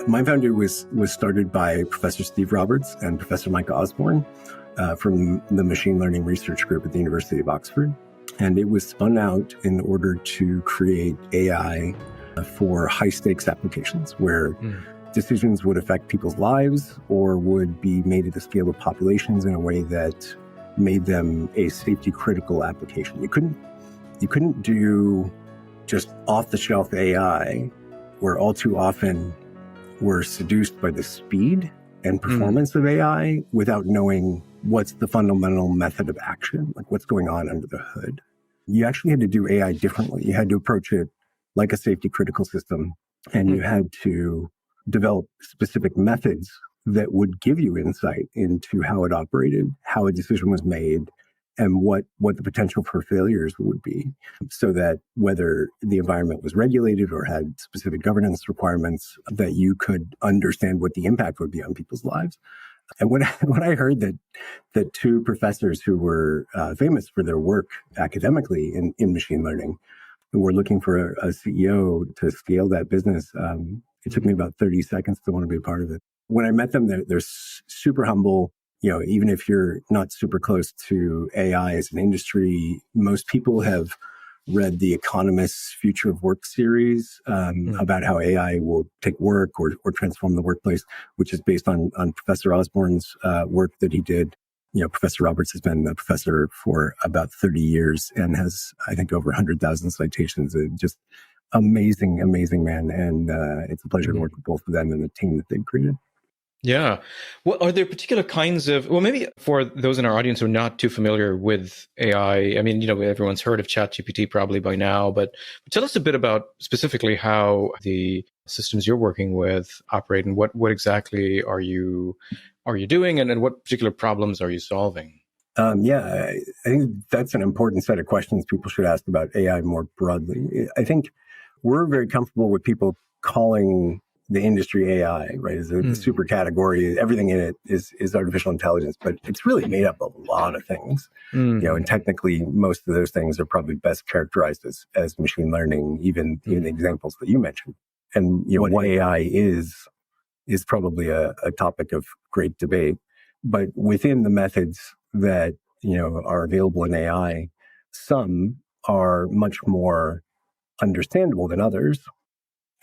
Mind Foundry was started by Professor Steve Roberts and Professor Mike Osborne from the Machine Learning Research Group at the University of Oxford. And it was spun out in order to create AI for high-stakes applications where decisions would affect people's lives or would be made at the scale of populations in a way that made them a safety-critical application. You couldn't do just off-the-shelf AI, where all too often we're seduced by the speed and performance of AI without knowing what's the fundamental method of action, like what's going on under the hood. You actually had to do AI differently. You had to approach it like a safety critical system, and you had to develop specific methods that would give you insight into how it operated, how a decision was made, and what the potential for failures would be, so that whether the environment was regulated or had specific governance requirements, that you could understand what the impact would be on people's lives. And when I heard that two professors who were famous for their work academically in machine learning were looking for a CEO to scale that business, it took me about 30 seconds to want to be a part of it. When I met them, they're super humble. You know, even if you're not super close to AI as an industry, most people have read The Economist's Future of Work series about how AI will take work or transform the workplace, which is based on Professor Osborne's work that he did. You know, Professor Roberts has been a professor for about 30 years and has, I think, over 100,000 citations. Just amazing, amazing man. And it's a pleasure to work with both of them and the team that they've created. Yeah. Well, are there particular kinds of, well, maybe for those in our audience who are not too familiar with AI, I mean, you know, everyone's heard of ChatGPT probably by now, but tell us a bit about specifically how the systems you're working with operate and what exactly are you doing and what particular problems are you solving? I think that's an important set of questions people should ask about AI more broadly. I think we're very comfortable with people calling the industry AI, right, is a super category. Everything in it is artificial intelligence, but it's really made up of a lot of things. You know, and technically, most of those things are probably best characterized as machine learning, even in the examples that you mentioned. And you know, what AI is probably a topic of great debate. But within the methods that you know are available in AI, some are much more understandable than others.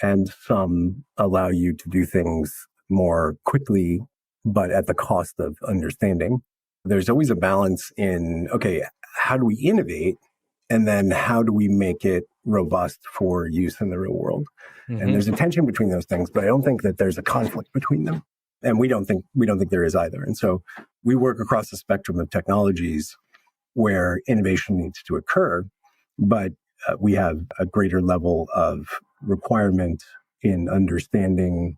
And some allow you to do things more quickly, but at the cost of understanding. There's always a balance in, okay, how do we innovate? And then how do we make it robust for use in the real world? And there's a tension between those things, but I don't think that there's a conflict between them. And we don't think there is either. And so we work across the spectrum of technologies where innovation needs to occur, but we have a greater level of requirement in understanding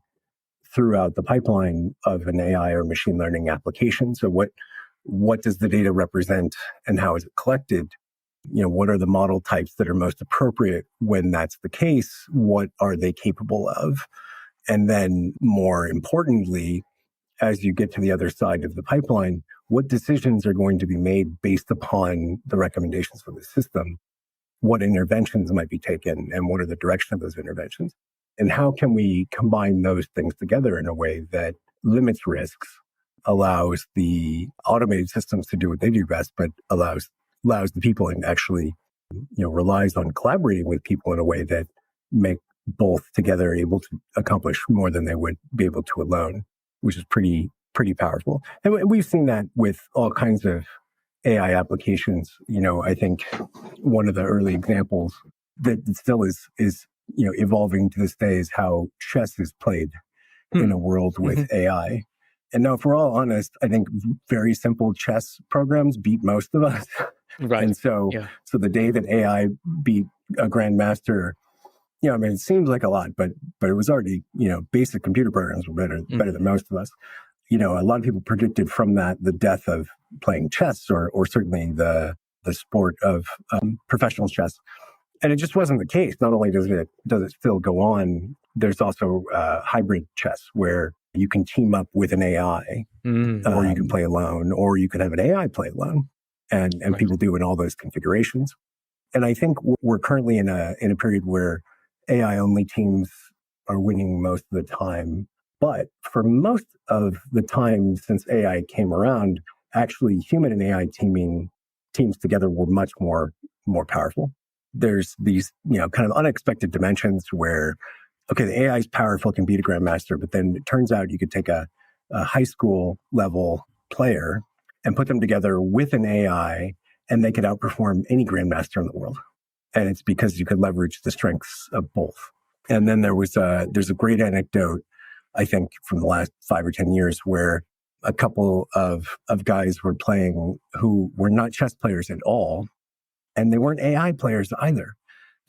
throughout the pipeline of an AI or machine learning application. So what does the data represent and how is it collected? You know, what are the model types that are most appropriate when that's the case? What are they capable of? And then more importantly, as you get to the other side of the pipeline, what decisions are going to be made based upon the recommendations for the system? What interventions might be taken and what are the direction of those interventions? And how can we combine those things together in a way that limits risks, allows the automated systems to do what they do best, but allows the people and actually, you know, relies on collaborating with people in a way that make both together able to accomplish more than they would be able to alone, which is pretty powerful. And we've seen that with all kinds of AI applications. You know, I think one of the early examples that still is you know evolving to this day is how chess is played in a world with AI. And now, if we're all honest, I think very simple chess programs beat most of us. Right. And so the day that AI beat a grandmaster, you know, I mean, it seems like a lot, but it was already, you know, basic computer programs were better than most of us. You know, a lot of people predicted from that the death of playing chess or certainly the sport of professional chess. And it just wasn't the case. Not only does it still go on, there's also hybrid chess where you can team up with an AI or you can play alone or you can have an AI play alone. And right. People do in all those configurations. And I think we're currently in a period where AI only teams are winning most of the time. But for most of the time since AI came around, actually human and AI teams together were much more powerful. There's these, kind of unexpected dimensions where, okay, the AI is powerful, can beat a grandmaster, but then it turns out you could take a high school level player and put them together with an AI and they could outperform any grandmaster in the world. And it's because you could leverage the strengths of both. And then there's a great anecdote, I think, from the last 5 or 10 years where a couple of guys were playing who were not chess players at all. And they weren't AI players either.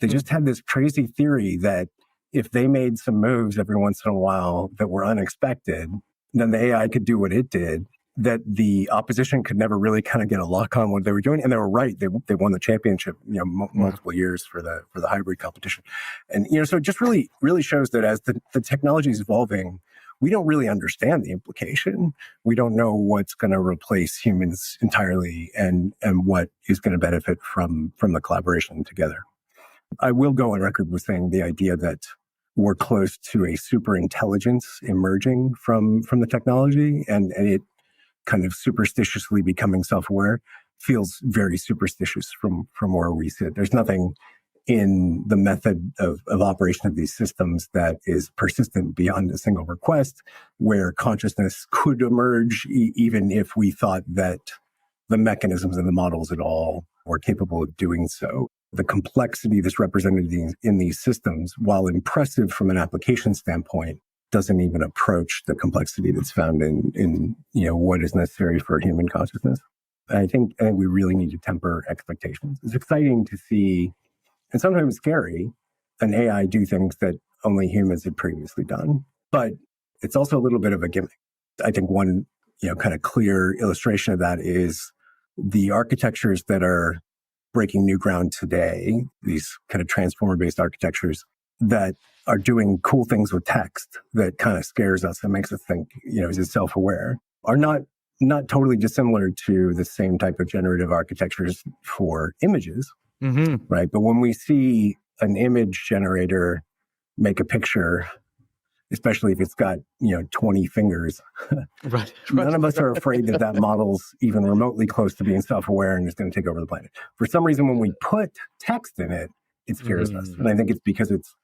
They just had this crazy theory that if they made some moves every once in a while that were unexpected, then the AI could do what it did, that the opposition could never really kind of get a lock on what they were doing. And they were right. They won the championship, multiple years for the hybrid competition. And, so it just really, really shows that as the technology is evolving, we don't really understand the implication. We don't know what's going to replace humans entirely and what is going to benefit from the collaboration together. I will go on record with saying the idea that we're close to a superintelligence emerging from the technology and it kind of superstitiously becoming self-aware feels very superstitious from where we sit. There's nothing in the method of operation of these systems that is persistent beyond a single request, where consciousness could emerge even if we thought that the mechanisms and the models at all were capable of doing so. The complexity that's represented in these systems, while impressive from an application standpoint, doesn't even approach the complexity that's found in what is necessary for human consciousness. And I think we really need to temper expectations. It's exciting to see, and sometimes scary, an AI do things that only humans had previously done. But it's also a little bit of a gimmick. I think one, kind of clear illustration of that is the architectures that are breaking new ground today, these kind of transformer-based architectures that are doing cool things with text that kind of scares us and makes us think, is it self-aware, are not totally dissimilar to the same type of generative architectures for images, right? But when we see an image generator make a picture, especially if it's got, 20 fingers, right. None of us are afraid that model's even remotely close to being self-aware and is going to take over the planet. For some reason, when we put text in it, it scares us. And I think it's because it's,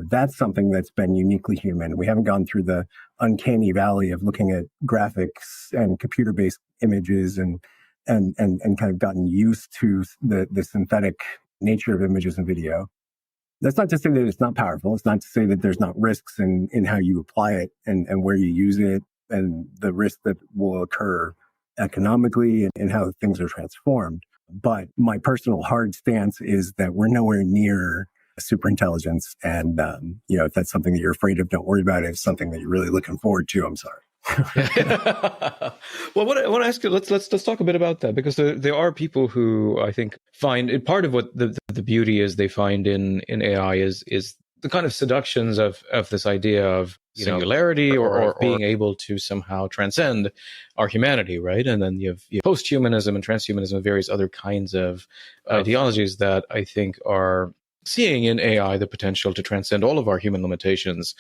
that's something that's been uniquely human. We haven't gone through the uncanny valley of looking at graphics and computer-based images and kind of gotten used to the synthetic nature of images and video. That's not to say that it's not powerful. It's not to say that there's not risks in how you apply it and where you use it and the risk that will occur economically and how things are transformed. But my personal hard stance is that we're nowhere near superintelligence. And, if that's something that you're afraid of, don't worry about it. If it's something that you're really looking forward to, I'm sorry. Well, I want to ask you, let's talk a bit about that, because there are people who I think find, and part of what the beauty is they find in AI is the kind of seductions of this idea of singularity or being able to somehow transcend our humanity, right? And then you have post-humanism and transhumanism and various other kinds of ideologies that I think are seeing in AI the potential to transcend all of our human limitations,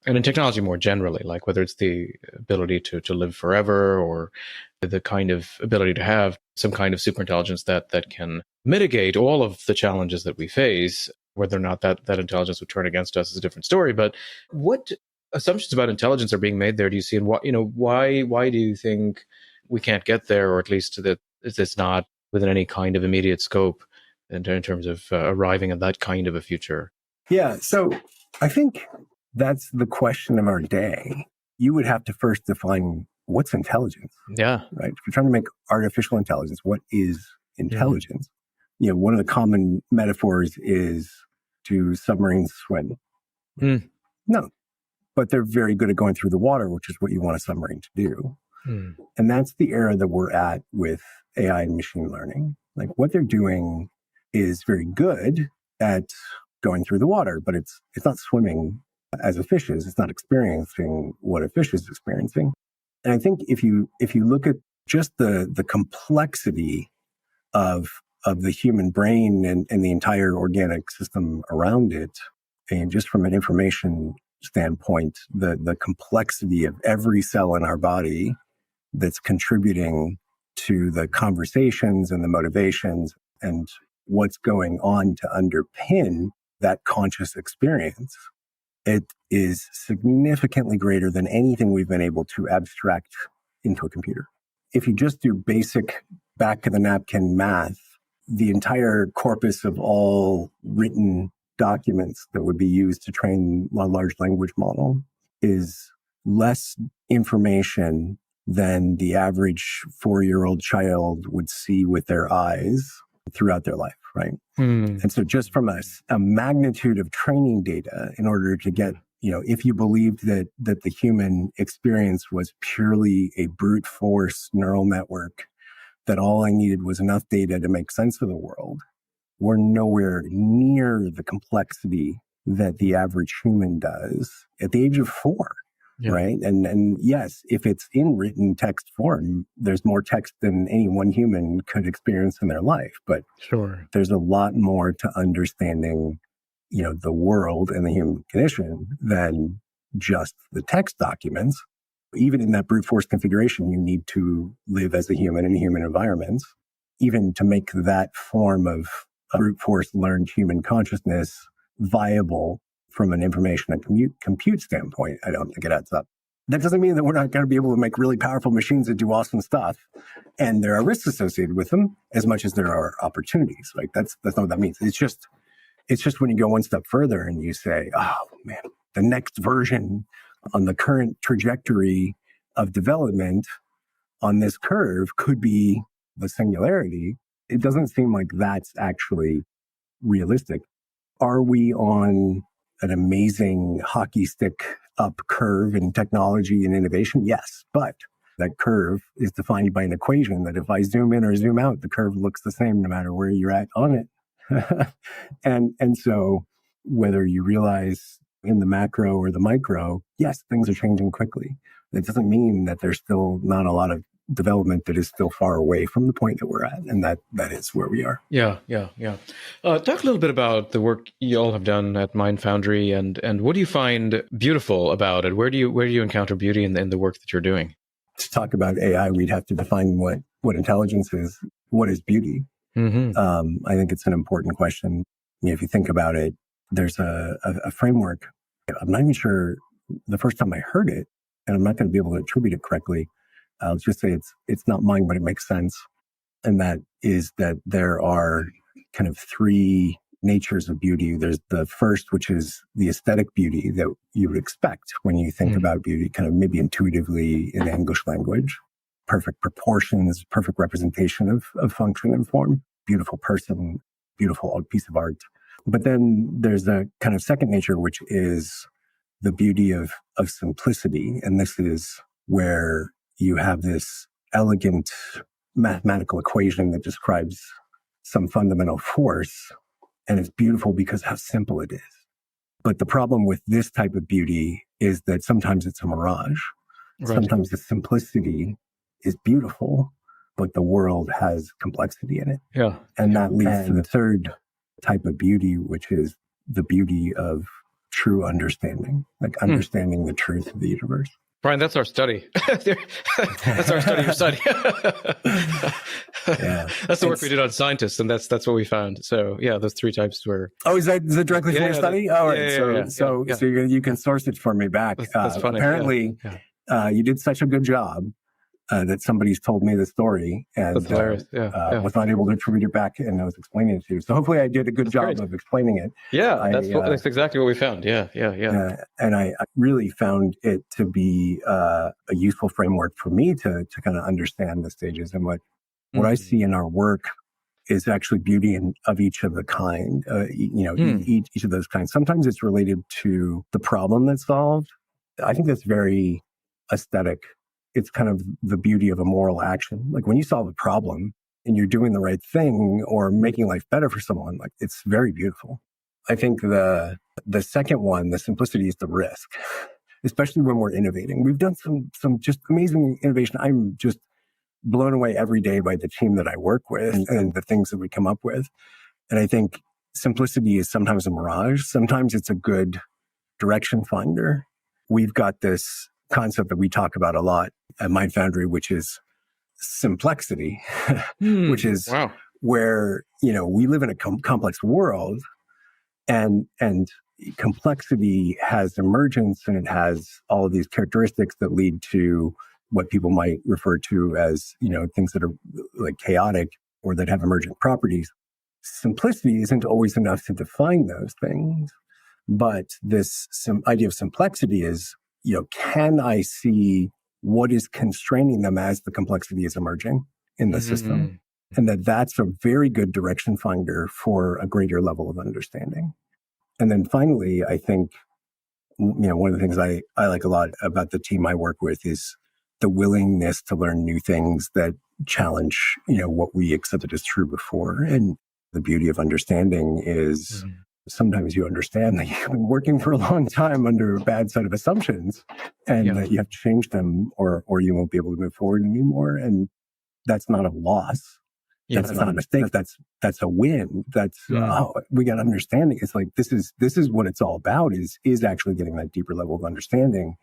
and in technology more generally, like whether it's the ability to live forever or the kind of ability to have some kind of superintelligence that can mitigate all of the challenges that we face. Whether or not that intelligence would turn against us is a different story. But what assumptions about intelligence are being made there, do you see? And why do you think we can't get there, or at least that it's not within any kind of immediate scope in terms of arriving at that kind of a future? Yeah, so I think that's the question of our day. You would have to first define what's intelligence. Yeah. Right? If you're trying to make artificial intelligence, what is intelligence? One of the common metaphors is, do submarines swim? No, but they're very good at going through the water, which is what you want a submarine to do. And that's the era that we're at with AI and machine learning. Like, what they're doing is very good at going through the water, but it's not swimming as a fish is. It's not experiencing what a fish is experiencing. And I think if you look at just the complexity of the human brain and the entire organic system around it, and just from an information standpoint, the complexity of every cell in our body that's contributing to the conversations and the motivations and what's going on to underpin that conscious experience, it is significantly greater than anything we've been able to abstract into a computer. If you just do basic back of the napkin math, the entire corpus of all written documents that would be used to train a large language model is less information than the average 4-year-old child would see with their eyes throughout their life, right? And so just from a magnitude of training data, in order to get, if you believed that the human experience was purely a brute force neural network, that all I needed was enough data to make sense of the world, we're nowhere near the complexity that the average human does at the age of 4. Yeah. Right. And yes, if it's in written text form, there's more text than any one human could experience in their life. But sure, there's a lot more to understanding, the world and the human condition than just the text documents. Even in that brute force configuration, you need to live as a human in human environments. Even to make that form of brute force learned human consciousness viable from an information and compute standpoint, I don't think it adds up. That doesn't mean that we're not going to be able to make really powerful machines that do awesome stuff. And there are risks associated with them as much as there are opportunities. Like that's not what that means. It's just when you go one step further and you say, oh man, the next version on the current trajectory of development on this curve could be the singularity. It doesn't seem like that's actually realistic. Are we on an amazing hockey stick up curve in technology and innovation? Yes, but that curve is defined by an equation that if I zoom in or zoom out, the curve looks the same no matter where you're at on it. and so whether you realize in the macro or the micro, yes, things are changing quickly. That doesn't mean that there's still not a lot of development that is still far away from the point that we're at, and that is where we are. Yeah. Talk a little bit about the work you all have done at Mind Foundry, and what do you find beautiful about it? Where do you encounter beauty in the work that you're doing? To talk about AI, we'd have to define what intelligence is. What is beauty? Mm-hmm. I think it's an important question. If you think about it, there's a framework. I'm not even sure the first time I heard it, and I'm not going to be able to attribute it correctly. I'll just say it's not mine, but it makes sense. And that is that there are kind of 3 natures of beauty. There's the first, which is the aesthetic beauty that you would expect when you think about beauty, kind of maybe intuitively in the English language. Perfect proportions, perfect representation of function and form, beautiful person, beautiful piece of art. But then there's the kind of second nature, which is the beauty of simplicity. And this is where you have this elegant mathematical equation that describes some fundamental force, and it's beautiful because of how simple it is. But the problem with this type of beauty is that sometimes it's a mirage. Right. Sometimes the simplicity is beautiful, but the world has complexity in it. Yeah. And that leads to the third type of beauty, which is the beauty of true understanding, like understanding the truth of the universe. Brian, that's our study. That's our study of study. Yeah. That's the work we did on scientists, and that's what we found. So yeah, those 3 types were. Oh, is that directly from your study? Oh, right. So you can source it for me back. That's funny. Apparently, you did such a good job that somebody's told me the story and that's hilarious. Was not able to attribute it back, and I was explaining it to you. So hopefully I did a good job of explaining it. Yeah, that's exactly what we found. Yeah. And I really found it to be a useful framework for me to kind of understand the stages. And what I see in our work is actually beauty of each of the kind, each of those kinds. Sometimes it's related to the problem that's solved. I think that's very aesthetic. It's kind of the beauty of a moral action. Like when you solve a problem and you're doing the right thing or making life better for someone, like it's very beautiful. I think the second one, the simplicity, is the risk, especially when we're innovating. We've done some just amazing innovation. I'm just blown away every day by the team that I work with and the things that we come up with. And I think simplicity is sometimes a mirage. Sometimes it's a good direction finder. We've got this concept that we talk about a lot at Mind Foundry, which is simplexity, which is where, we live in a complex world, and complexity has emergence, and it has all of these characteristics that lead to what people might refer to as, things that are like chaotic or that have emergent properties. Simplicity isn't always enough to define those things, but this idea of complexity is, can I see what is constraining them as the complexity is emerging in the system? And that's a very good direction finder for a greater level of understanding. And then finally, I think, one of the things I like a lot about the team I work with is the willingness to learn new things that challenge, what we accepted as true before. And the beauty of understanding is sometimes you understand that you've been working for a long time under a bad set of assumptions, and that you have to change them or you won't be able to move forward anymore. And that's not a loss. That's not a mistake. That's a win. That's, we got understanding. It's like, this is what it's all about is actually getting that deeper level of understanding,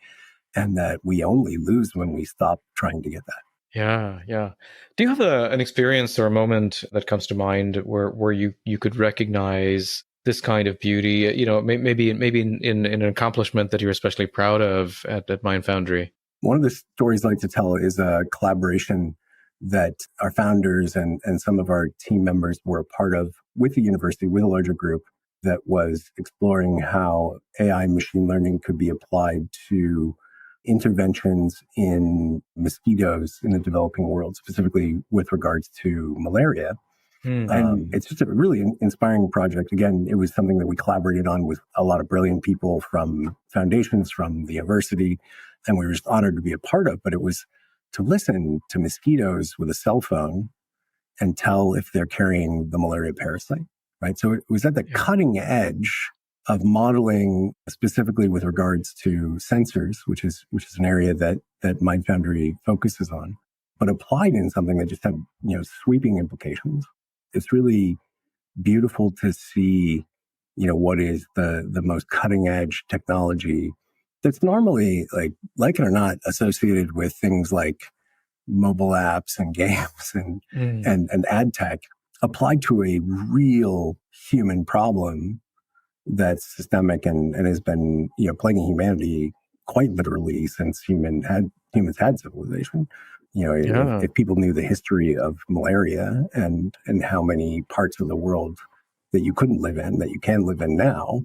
and that we only lose when we stop trying to get that. Yeah. Do you have an experience or a moment that comes to mind where you could recognize this kind of beauty, maybe in an accomplishment that you're especially proud of at Mind Foundry? One of the stories I like to tell is a collaboration that our founders and some of our team members were a part of with the university, with a larger group that was exploring how AI and machine learning could be applied to interventions in mosquitoes in the developing world, specifically with regards to malaria. And it's just a really inspiring project. Again, it was something that we collaborated on with a lot of brilliant people from foundations, from the university, and we were just honored to be a part of. But it was to listen to mosquitoes with a cell phone and tell if they're carrying the malaria parasite, right? So it was at the cutting edge of modeling, specifically with regards to sensors, which is an area that Mind Foundry focuses on, but applied in something that just had, sweeping implications. It's really beautiful to see, what is the most cutting edge technology that's normally, like it or not, associated with things like mobile apps and games and ad tech, applied to a real human problem that's systemic and has been, plaguing humanity quite literally since humans had civilization. If people knew the history of malaria and how many parts of the world that you couldn't live in, that you can live in now,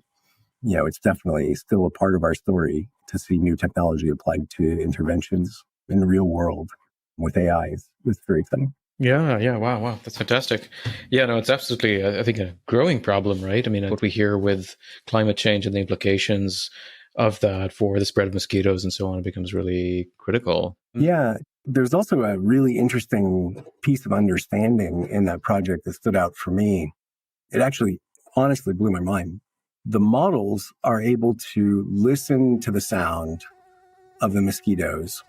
it's definitely still a part of our story to see new technology applied to interventions in the real world with AI. It's very exciting. Yeah. Wow. That's fantastic. Yeah, no, it's absolutely, I think, a growing problem, right? I mean, what we hear with climate change and the implications of that for the spread of mosquitoes and so on, it becomes really critical. Yeah. There's also a really interesting piece of understanding in that project that stood out for me. It actually honestly blew my mind. The models are able to listen to the sound of the mosquitoes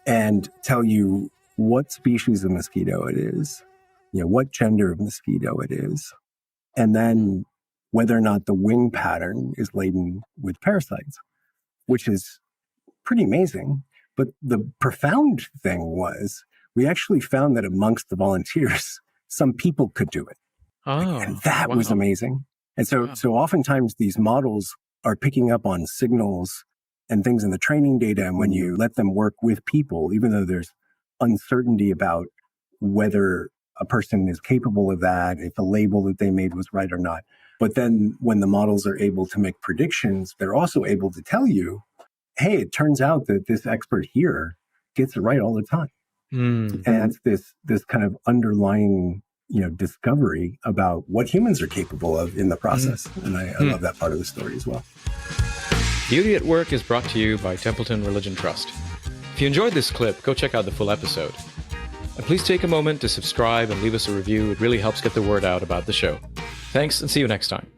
and tell you what species of mosquito it is, what gender of mosquito it is, and then whether or not the wing pattern is laden with parasites, which is pretty amazing. But the profound thing was we actually found that amongst the volunteers, some people could do it. And that was amazing. And so oftentimes these models are picking up on signals and things in the training data. And when you let them work with people, even though there's uncertainty about whether a person is capable of that, if the label that they made was right or not. But then when the models are able to make predictions, they're also able to tell you, hey, it turns out that this expert here gets it right all the time. And it's this kind of underlying, discovery about what humans are capable of in the process. And I love that part of the story as well. Beauty at Work is brought to you by Templeton Religion Trust. If you enjoyed this clip, go check out the full episode. And please take a moment to subscribe and leave us a review. It really helps get the word out about the show. Thanks, and see you next time.